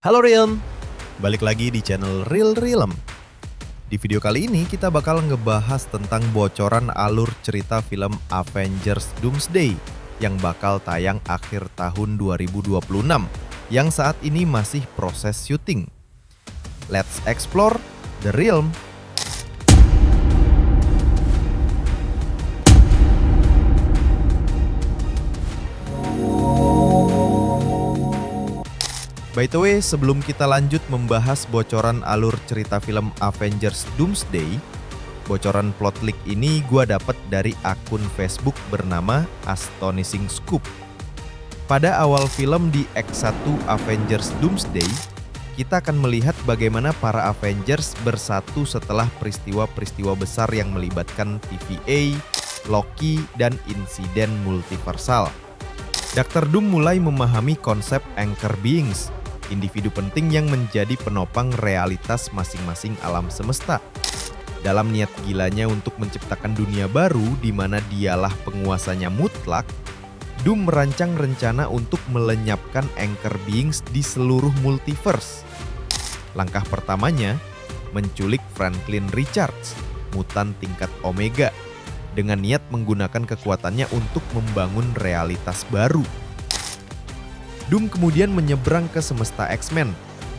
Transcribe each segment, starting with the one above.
Halo Rian, balik lagi di channel Real Realem. Di video kali ini kita bakal ngebahas tentang bocoran alur cerita film Avengers Doomsday yang bakal tayang akhir tahun 2026 yang saat ini masih proses syuting. Let's explore the realm. By the way, sebelum kita lanjut membahas bocoran alur cerita film Avengers Doomsday, bocoran plot leak ini gue dapet dari akun Facebook bernama Astonishing Scoop. Pada awal film di X1 Avengers Doomsday, kita akan melihat bagaimana para Avengers bersatu setelah peristiwa-peristiwa besar yang melibatkan TVA, Loki, dan insiden multiversal. Dr. Doom mulai memahami konsep Anchor Beings, individu penting yang menjadi penopang realitas masing-masing alam semesta. Dalam niat gilanya untuk menciptakan dunia baru di mana dialah penguasanya mutlak, Doom merancang rencana untuk melenyapkan Anchor Beings di seluruh multiverse. Langkah pertamanya, menculik Franklin Richards, mutan tingkat Omega, dengan niat menggunakan kekuatannya untuk membangun realitas baru. Doom kemudian menyeberang ke semesta X-Men,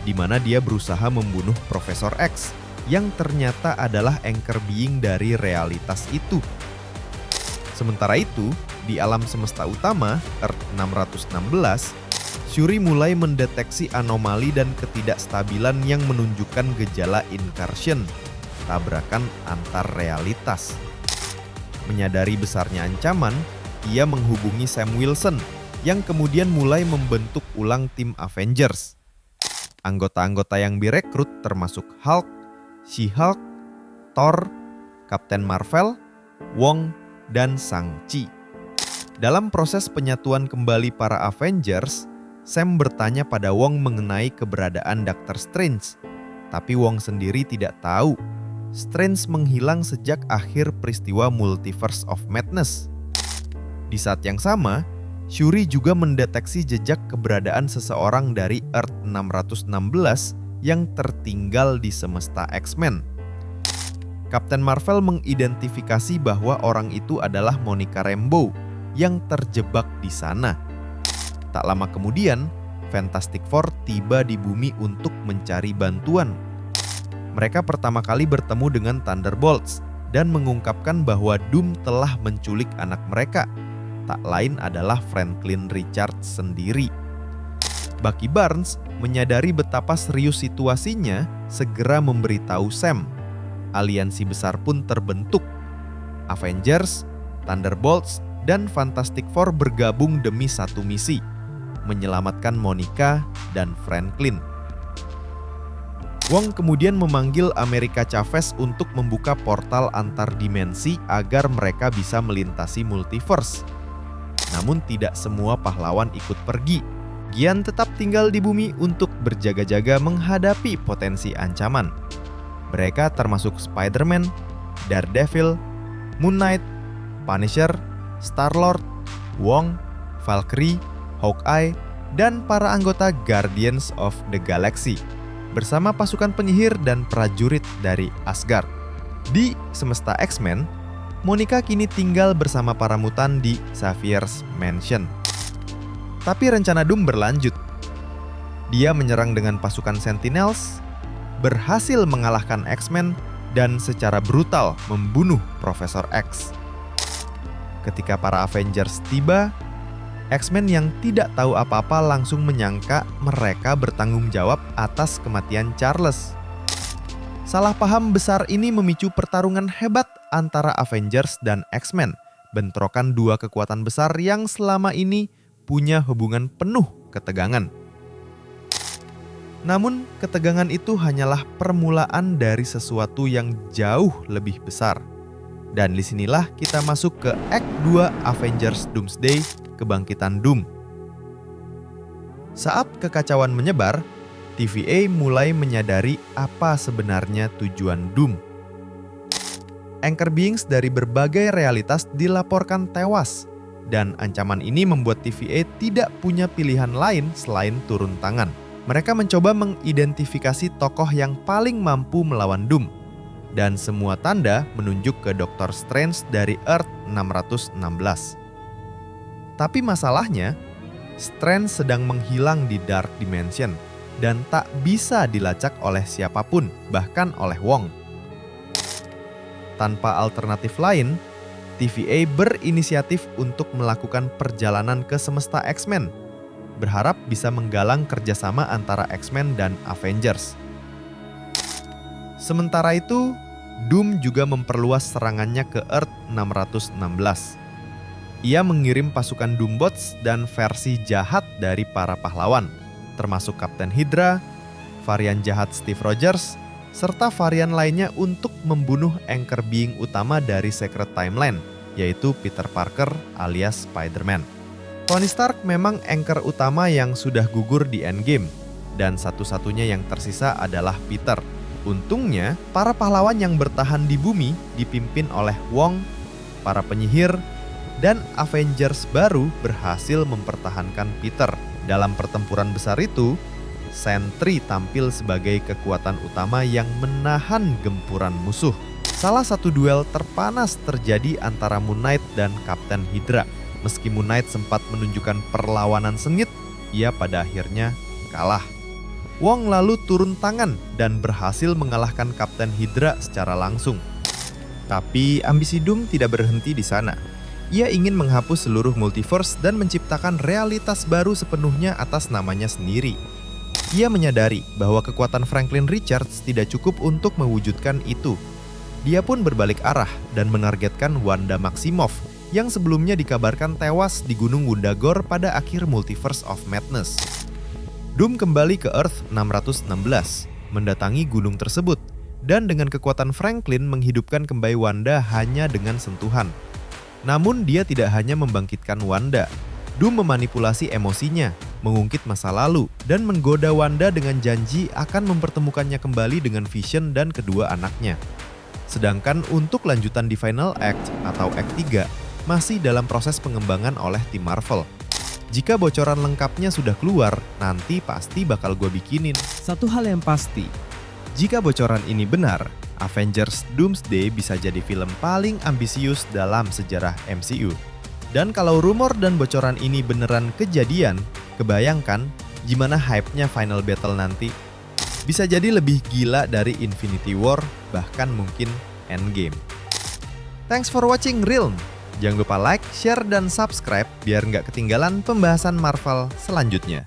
di mana dia berusaha membunuh Profesor X, yang ternyata adalah Anchor Being dari realitas itu. Sementara itu, di alam semesta utama, Earth 616, Shuri mulai mendeteksi anomali dan ketidakstabilan yang menunjukkan gejala incursion, tabrakan antar realitas. Menyadari besarnya ancaman, ia menghubungi Sam Wilson, yang kemudian mulai membentuk ulang tim Avengers. Anggota-anggota yang direkrut termasuk Hulk, She-Hulk, Thor, Captain Marvel, Wong, dan Shang-Chi. Dalam proses penyatuan kembali para Avengers, Sam bertanya pada Wong mengenai keberadaan Doctor Strange, tapi Wong sendiri tidak tahu. Strange menghilang sejak akhir peristiwa Multiverse of Madness. Di saat yang sama, Shuri juga mendeteksi jejak keberadaan seseorang dari Earth 616 yang tertinggal di semesta X-Men. Captain Marvel mengidentifikasi bahwa orang itu adalah Monica Rambeau yang terjebak di sana. Tak lama kemudian, Fantastic Four tiba di bumi untuk mencari bantuan. Mereka pertama kali bertemu dengan Thunderbolts dan mengungkapkan bahwa Doom telah menculik anak mereka. Tak lain adalah Franklin Richards sendiri. Bucky Barnes menyadari betapa serius situasinya, segera memberitahu Sam. Aliansi besar pun terbentuk. Avengers, Thunderbolts, dan Fantastic Four bergabung demi satu misi, menyelamatkan Monica dan Franklin. Wong kemudian memanggil America Chavez untuk membuka portal antar dimensi agar mereka bisa melintasi multiverse. Namun tidak semua pahlawan ikut pergi. Gian tetap tinggal di bumi untuk berjaga-jaga menghadapi potensi ancaman. Mereka termasuk Spider-Man, Daredevil, Moon Knight, Punisher, Star-Lord, Wong, Valkyrie, Hawkeye, dan para anggota Guardians of the Galaxy bersama pasukan penyihir dan prajurit dari Asgard. Di semesta X-Men, Monica kini tinggal bersama para mutan di Xavier's Mansion. Tapi rencana Doom berlanjut. Dia menyerang dengan pasukan Sentinels, berhasil mengalahkan X-Men, dan secara brutal membunuh Profesor X. Ketika para Avengers tiba, X-Men yang tidak tahu apa-apa langsung menyangka mereka bertanggung jawab atas kematian Charles. Salah paham besar ini memicu pertarungan hebat antara Avengers dan X-Men, bentrokan dua kekuatan besar yang selama ini punya hubungan penuh ketegangan. Namun, ketegangan itu hanyalah permulaan dari sesuatu yang jauh lebih besar. Dan disinilah kita masuk ke Act 2 Avengers Doomsday, Kebangkitan Doom. Saat kekacauan menyebar, TVA mulai menyadari apa sebenarnya tujuan Doom. Anchor Beings dari berbagai realitas dilaporkan tewas, dan ancaman ini membuat TVA tidak punya pilihan lain selain turun tangan. Mereka mencoba mengidentifikasi tokoh yang paling mampu melawan Doom, dan semua tanda menunjuk ke Dr. Strange dari Earth 616. Tapi masalahnya, Strange sedang menghilang di Dark Dimension dan tak bisa dilacak oleh siapapun, bahkan oleh Wong. Tanpa alternatif lain, TVA berinisiatif untuk melakukan perjalanan ke semesta X-Men, berharap bisa menggalang kerjasama antara X-Men dan Avengers. Sementara itu, Doom juga memperluas serangannya ke Earth 616. Ia mengirim pasukan Doombots dan versi jahat dari para pahlawan, termasuk Kapten Hydra, varian jahat Steve Rogers, serta varian lainnya untuk membunuh anchor being utama dari Secret Timeline, yaitu Peter Parker alias Spider-Man. Tony Stark memang anchor utama yang sudah gugur di Endgame, dan satu-satunya yang tersisa adalah Peter. Untungnya, para pahlawan yang bertahan di bumi dipimpin oleh Wong, para penyihir, dan Avengers baru berhasil mempertahankan Peter. Dalam pertempuran besar itu, Sentry tampil sebagai kekuatan utama yang menahan gempuran musuh. Salah satu duel terpanas terjadi antara Moon Knight dan Kapten Hydra. Meski Moon Knight sempat menunjukkan perlawanan sengit, ia pada akhirnya kalah. Wong lalu turun tangan dan berhasil mengalahkan Kapten Hydra secara langsung. Tapi ambisi Doom tidak berhenti di sana. Ia ingin menghapus seluruh multiverse dan menciptakan realitas baru sepenuhnya atas namanya sendiri. Ia menyadari bahwa kekuatan Franklin Richards tidak cukup untuk mewujudkan itu. Dia pun berbalik arah dan menargetkan Wanda Maximoff yang sebelumnya dikabarkan tewas di Gunung Wundagore pada akhir Multiverse of Madness. Doom kembali ke Earth 616, mendatangi gunung tersebut, dan dengan kekuatan Franklin menghidupkan kembali Wanda hanya dengan sentuhan. Namun dia tidak hanya membangkitkan Wanda. Doom memanipulasi emosinya, mengungkit masa lalu, dan menggoda Wanda dengan janji akan mempertemukannya kembali dengan Vision dan kedua anaknya. Sedangkan untuk lanjutan di Final Act atau Act 3, masih dalam proses pengembangan oleh tim Marvel. Jika bocoran lengkapnya sudah keluar, nanti pasti bakal gue bikinin. Satu hal yang pasti, jika bocoran ini benar, Avengers Doomsday bisa jadi film paling ambisius dalam sejarah MCU. Dan kalau rumor dan bocoran ini beneran kejadian, kebayangkan gimana hype-nya Final Battle nanti? Bisa jadi lebih gila dari Infinity War, bahkan mungkin Endgame. Thanks for watching Realm. Jangan lupa like, share, dan subscribe biar nggak ketinggalan pembahasan Marvel selanjutnya.